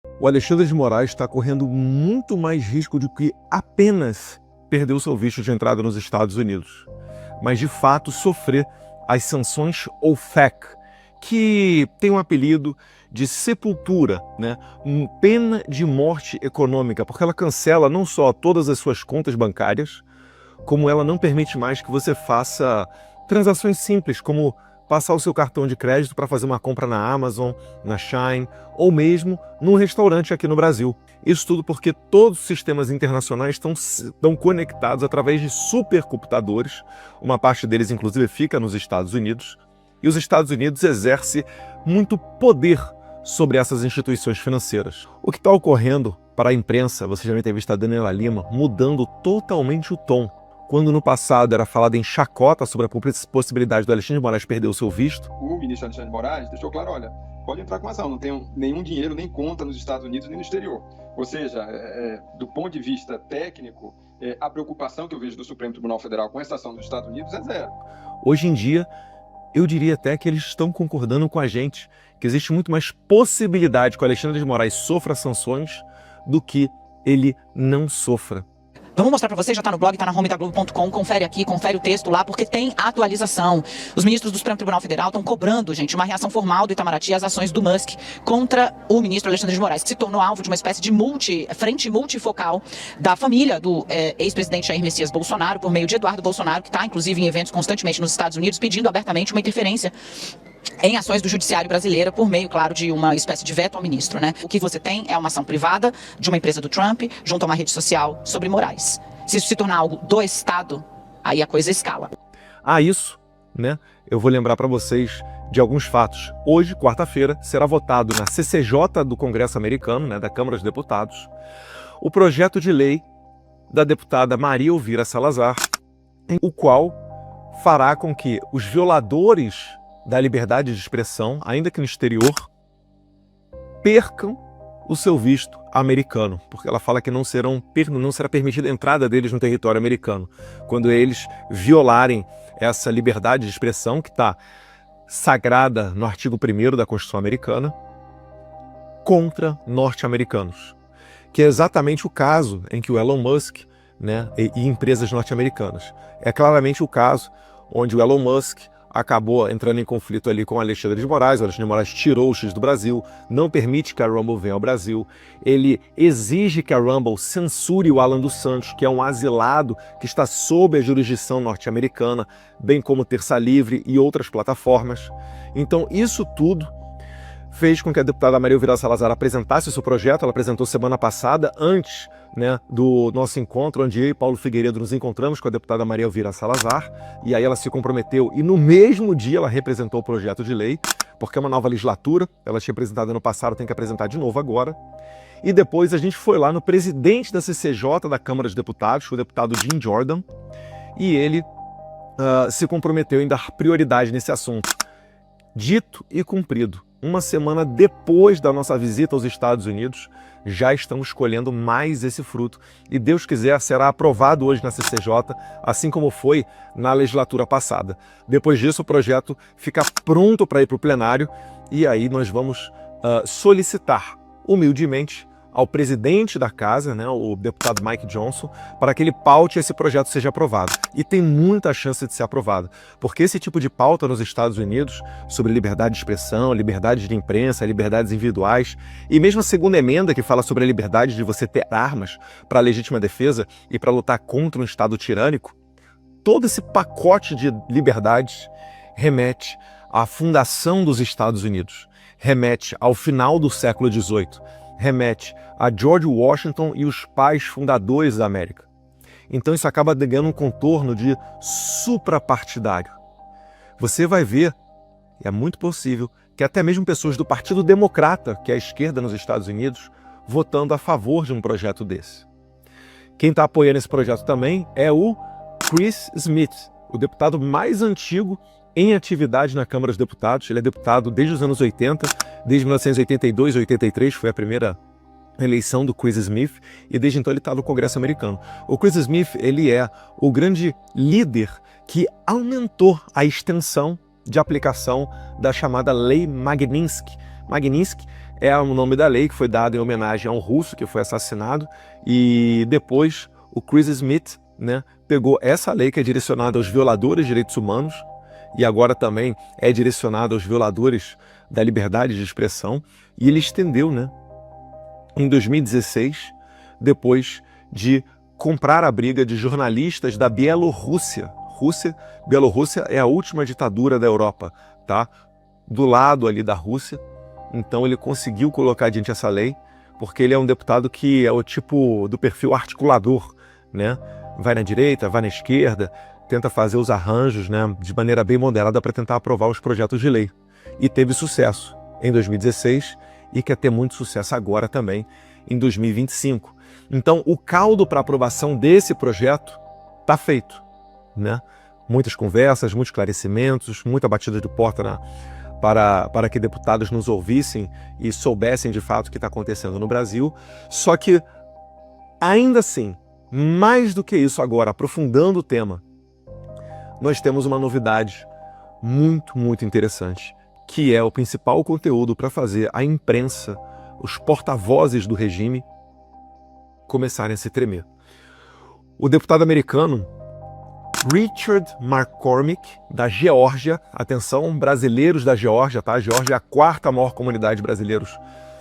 O Alexandre de Moraes está correndo muito mais risco do que apenas perder o seu visto de entrada nos Estados Unidos, mas de fato sofrer as sanções OFAC, que tem um apelido de sepultura, né? Pena de morte econômica, porque ela cancela não só todas as suas contas bancárias, como ela não permite mais que você faça transações simples, como passar o seu cartão de crédito para fazer uma compra na Amazon, na Shein, ou mesmo num restaurante aqui no Brasil. Isso tudo porque todos os sistemas internacionais estão conectados através de supercomputadores, uma parte deles inclusive fica nos Estados Unidos, e os Estados Unidos exercem muito poder sobre essas instituições financeiras. O que está ocorrendo para a imprensa, você já deve ter visto a Daniela Lima, mudando totalmente o tom. Quando no passado era falado em chacota sobre a possibilidade do Alexandre de Moraes perder o seu visto, o ministro Alexandre de Moraes deixou claro, olha, pode entrar com ação, não tem nenhum dinheiro, nem conta nos Estados Unidos nem no exterior. Ou seja, do ponto de vista técnico, a preocupação que eu vejo do Supremo Tribunal Federal com essa ação dos Estados Unidos é zero. Hoje em dia, eu diria até que eles estão concordando com a gente, que existe muito mais possibilidade que o Alexandre de Moraes sofra sanções do que ele não sofra. Vamos mostrar para vocês, já está no blog, está na home da Globo.com, confere aqui, confere o texto lá, porque tem atualização. Os ministros do Supremo Tribunal Federal estão cobrando, gente, uma reação formal do Itamaraty às ações do Musk contra o ministro Alexandre de Moraes, que se tornou alvo de uma espécie de frente multifocal da família do ex-presidente Jair Messias Bolsonaro, por meio de Eduardo Bolsonaro, que está, inclusive, em eventos constantemente nos Estados Unidos, pedindo abertamente uma interferência em ações do judiciário brasileiro, por meio, claro, de uma espécie de veto ao ministro, né? O que você tem é uma ação privada de uma empresa do Trump junto a uma rede social sobre Moraes. Se isso se tornar algo do Estado, aí a coisa escala. Isso, né? Eu vou lembrar para vocês de alguns fatos. Hoje, quarta-feira, será votado na CCJ do Congresso americano, né, da Câmara dos Deputados, o projeto de lei da deputada Maria Elvira Salazar, o qual fará com que os violadores da liberdade de expressão, ainda que no exterior, percam o seu visto americano, porque ela fala que não será permitida a entrada deles no território americano, quando eles violarem essa liberdade de expressão que está sagrada no artigo 1º da Constituição Americana contra norte-americanos, que é exatamente o caso em que o Elon Musk, né, e empresas norte-americanas. É claramente o caso onde o Elon Musk acabou entrando em conflito ali com o Alexandre de Moraes. O Alexandre de Moraes tirou o X do Brasil, não permite que a Rumble venha ao Brasil. Ele exige que a Rumble censure o Alan dos Santos, que é um asilado que está sob a jurisdição norte-americana, bem como Terça Livre e outras plataformas. Então isso tudo fez com que a deputada Maria Elvira Salazar apresentasse o seu projeto. Ela apresentou semana passada, antes, né, do nosso encontro, onde eu e Paulo Figueiredo nos encontramos com a deputada Maria Elvira Salazar, e aí ela se comprometeu, e no mesmo dia ela representou o projeto de lei, porque é uma nova legislatura, ela tinha apresentado ano passado, tem que apresentar de novo agora. E depois a gente foi lá no presidente da CCJ da Câmara dos Deputados, o deputado Jim Jordan, e ele se comprometeu em dar prioridade nesse assunto. Dito e cumprido. Uma semana depois da nossa visita aos Estados Unidos, já estamos colhendo mais esse fruto. E Deus quiser, será aprovado hoje na CCJ, assim como foi na legislatura passada. Depois disso, o projeto fica pronto para ir para o plenário e aí nós vamos solicitar humildemente ao presidente da casa, né, o deputado Mike Johnson, para que ele paute esse projeto seja aprovado. E tem muita chance de ser aprovado, porque esse tipo de pauta nos Estados Unidos, sobre liberdade de expressão, liberdade de imprensa, liberdades individuais, e mesmo a segunda emenda que fala sobre a liberdade de você ter armas para legítima defesa e para lutar contra um Estado tirânico, todo esse pacote de liberdades remete à fundação dos Estados Unidos, remete ao final do século XVIII, remete a George Washington e os pais fundadores da América. Então isso acaba ganhando um contorno de suprapartidário. Você vai ver, e é muito possível, que até mesmo pessoas do Partido Democrata, que é a esquerda nos Estados Unidos, votando a favor de um projeto desse. Quem está apoiando esse projeto também é o Chris Smith, o deputado mais antigo em atividade na Câmara dos Deputados. Ele é deputado desde os anos 80, desde 1982 ou 83, foi a primeira eleição do Chris Smith, e desde então ele está no Congresso americano. O Chris Smith, ele é o grande líder que aumentou a extensão de aplicação da chamada Lei Magnitsky. Magnitsky é o nome da lei que foi dado em homenagem a um russo que foi assassinado, e depois o Chris Smith, né, pegou essa lei que é direcionada aos violadores de direitos humanos e agora também é direcionada aos violadores da liberdade de expressão, e ele estendeu, né, em 2016, depois de comprar a briga de jornalistas da Bielorrússia. Bielorrússia é a última ditadura da Europa, tá? Do lado ali da Rússia. Então ele conseguiu colocar adiante essa lei, porque ele é um deputado que é o tipo do perfil articulador, né? Vai na direita, vai na esquerda, tenta fazer os arranjos, né, de maneira bem moderada para tentar aprovar os projetos de lei. E teve sucesso em 2016 e quer ter muito sucesso agora também em 2025. Então o caldo para aprovação desse projeto está feito, né? Muitas conversas, muitos esclarecimentos, muita batida de porta para que deputados nos ouvissem e soubessem de fato o que está acontecendo no Brasil. Só que, ainda assim, mais do que isso agora, aprofundando o tema, nós temos uma novidade muito interessante, que é o principal conteúdo para fazer a imprensa, os porta-vozes do regime, começarem a se tremer. O deputado americano Richard McCormick, da Geórgia, atenção, brasileiros da Geórgia, tá? A Geórgia é a quarta maior comunidade de brasileiros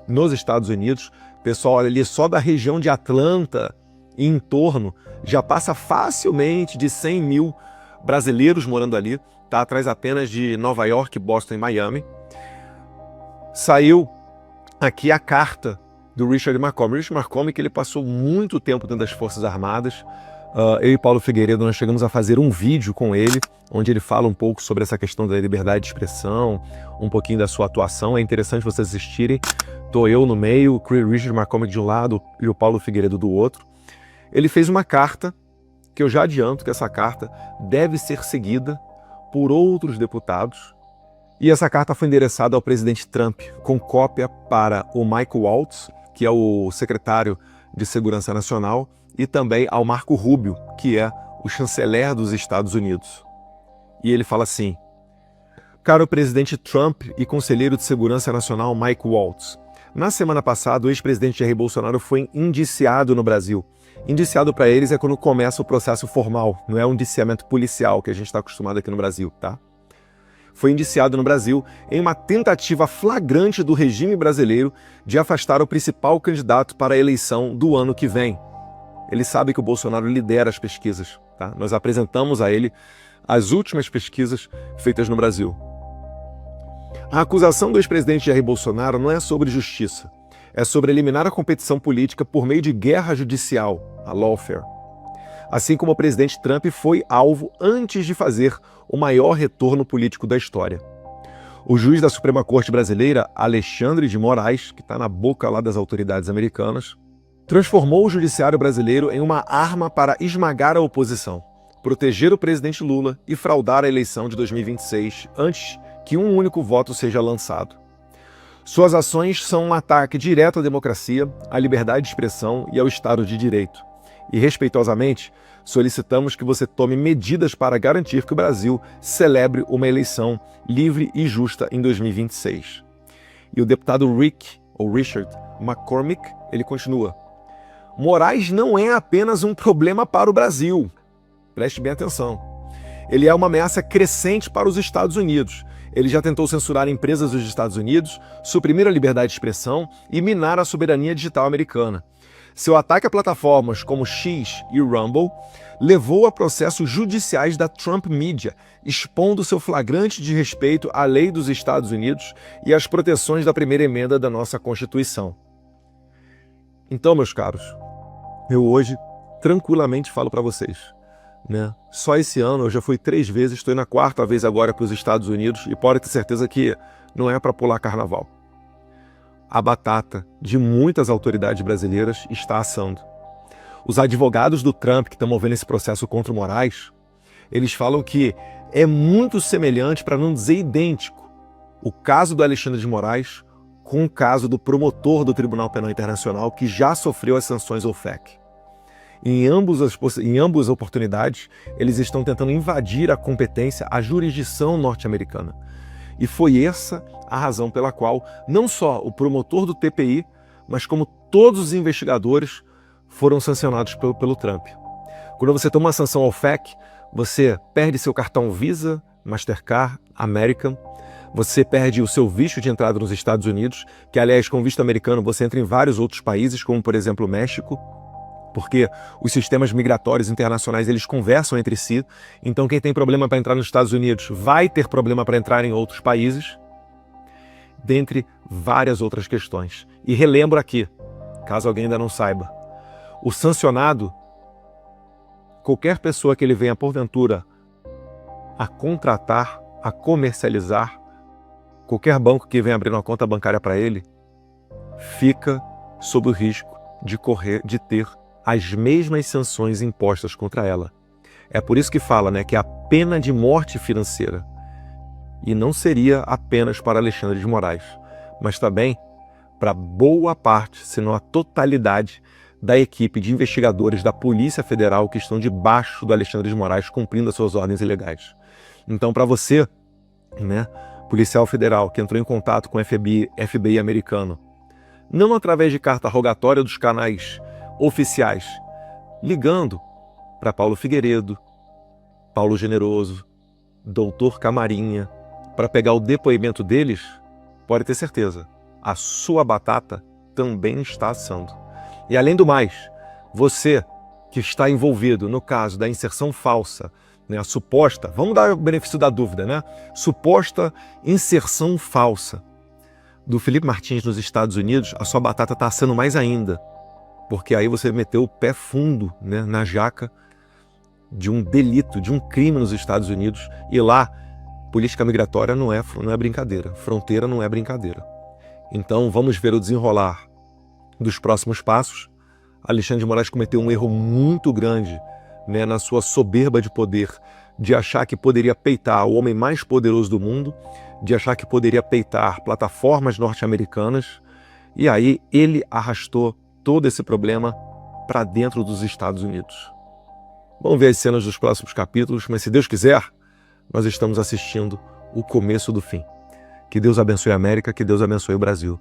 nos Estados Unidos. Pessoal, ali só da região de Atlanta e em torno, já passa facilmente de 100 mil brasileiros morando ali, tá? Atrás apenas de Nova York, Boston e Miami. Saiu aqui a carta do Richard McCormick. Richard McCormick, ele passou muito tempo dentro das Forças Armadas. Eu e Paulo Figueiredo, nós chegamos a fazer um vídeo com ele, onde ele fala um pouco sobre essa questão da liberdade de expressão, um pouquinho da sua atuação. É interessante vocês assistirem. Estou eu no meio, o Richard McCormick de um lado e o Paulo Figueiredo do outro. Ele fez uma carta, que eu já adianto que essa carta deve ser seguida por outros deputados. E essa carta foi endereçada ao presidente Trump, com cópia para o Mike Waltz, que é o secretário de Segurança Nacional, e também ao Marco Rubio, que é o chanceler dos Estados Unidos. E ele fala assim: caro presidente Trump e conselheiro de Segurança Nacional Mike Waltz, na semana passada o ex-presidente Jair Bolsonaro foi indiciado no Brasil. Indiciado para eles é quando começa o processo formal, não é um indiciamento policial que a gente está acostumado aqui no Brasil, tá? Foi indiciado no Brasil em uma tentativa flagrante do regime brasileiro de afastar o principal candidato para a eleição do ano que vem. Ele sabe que o Bolsonaro lidera as pesquisas, tá? Nós apresentamos a ele as últimas pesquisas feitas no Brasil. A acusação do ex-presidente Jair Bolsonaro não é sobre justiça, é sobre eliminar a competição política por meio de guerra judicial, a lawfare. Assim como o presidente Trump foi alvo antes de fazer o maior retorno político da história. O juiz da Suprema Corte Brasileira, Alexandre de Moraes, que está na boca lá das autoridades americanas, transformou o judiciário brasileiro em uma arma para esmagar a oposição, proteger o presidente Lula e fraudar a eleição de 2026 antes que um único voto seja lançado. Suas ações são um ataque direto à democracia, à liberdade de expressão e ao Estado de Direito. E, respeitosamente, solicitamos que você tome medidas para garantir que o Brasil celebre uma eleição livre e justa em 2026. E o deputado Richard McCormick, ele continua: Moraes não é apenas um problema para o Brasil. Preste bem atenção. Ele é uma ameaça crescente para os Estados Unidos. Ele já tentou censurar empresas dos Estados Unidos, suprimir a liberdade de expressão e minar a soberania digital americana. Seu ataque a plataformas como X e Rumble levou a processos judiciais da Trump Media, expondo seu flagrante desrespeito à lei dos Estados Unidos e às proteções da primeira emenda da nossa Constituição. Então, meus caros, eu hoje tranquilamente falo para vocês, né? Só esse ano eu já fui 3 vezes, estou na 4ª vez agora para os Estados Unidos e pode ter certeza que não é para pular carnaval. A batata de muitas autoridades brasileiras está assando. Os advogados do Trump que estão movendo esse processo contra o Moraes, eles falam que é muito semelhante, para não dizer idêntico, o caso do Alexandre de Moraes com o caso do promotor do Tribunal Penal Internacional que já sofreu as sanções OFAC. Em ambas as oportunidades, eles estão tentando invadir a competência, a jurisdição norte-americana. E foi essa a razão pela qual não só o promotor do TPI, mas como todos os investigadores foram sancionados pelo Trump. Quando você toma uma sanção ao FEC, você perde seu cartão Visa, Mastercard, American, você perde o seu visto de entrada nos Estados Unidos, que aliás com visto americano você entra em vários outros países, como por exemplo o México, porque os sistemas migratórios internacionais eles conversam entre si, então quem tem problema para entrar nos Estados Unidos vai ter problema para entrar em outros países, dentre várias outras questões. E relembro aqui, caso alguém ainda não saiba, o sancionado, qualquer pessoa que ele venha porventura a contratar, a comercializar, qualquer banco que venha abrir uma conta bancária para ele, fica sob o risco de ter as mesmas sanções impostas contra ela. É por isso que fala, né, que a pena de morte financeira, e não seria apenas para Alexandre de Moraes, mas também para boa parte, se não a totalidade, da equipe de investigadores da Polícia Federal que estão debaixo do Alexandre de Moraes cumprindo as suas ordens ilegais. Então, para você, né, policial federal que entrou em contato com o FBI americano, não através de carta rogatória dos canais oficiais, ligando para Paulo Figueiredo, Paulo Generoso, Doutor Camarinha, para pegar o depoimento deles, pode ter certeza, a sua batata também está assando. E além do mais, você que está envolvido no caso da inserção falsa, né, a suposta, vamos dar o benefício da dúvida, né? Suposta inserção falsa do Felipe Martins nos Estados Unidos, a sua batata está assando mais ainda, porque aí você meteu o pé fundo, né, na jaca de um delito, de um crime nos Estados Unidos, e lá, política migratória não é brincadeira, fronteira não é brincadeira. Então vamos ver o desenrolar dos próximos passos. Alexandre de Moraes cometeu um erro muito grande, né, na sua soberba de poder, de achar que poderia peitar o homem mais poderoso do mundo, de achar que poderia peitar plataformas norte-americanas, e aí ele arrastou todo esse problema para dentro dos Estados Unidos. Vamos ver as cenas dos próximos capítulos, mas se Deus quiser, nós estamos assistindo o começo do fim. Que Deus abençoe a América, que Deus abençoe o Brasil.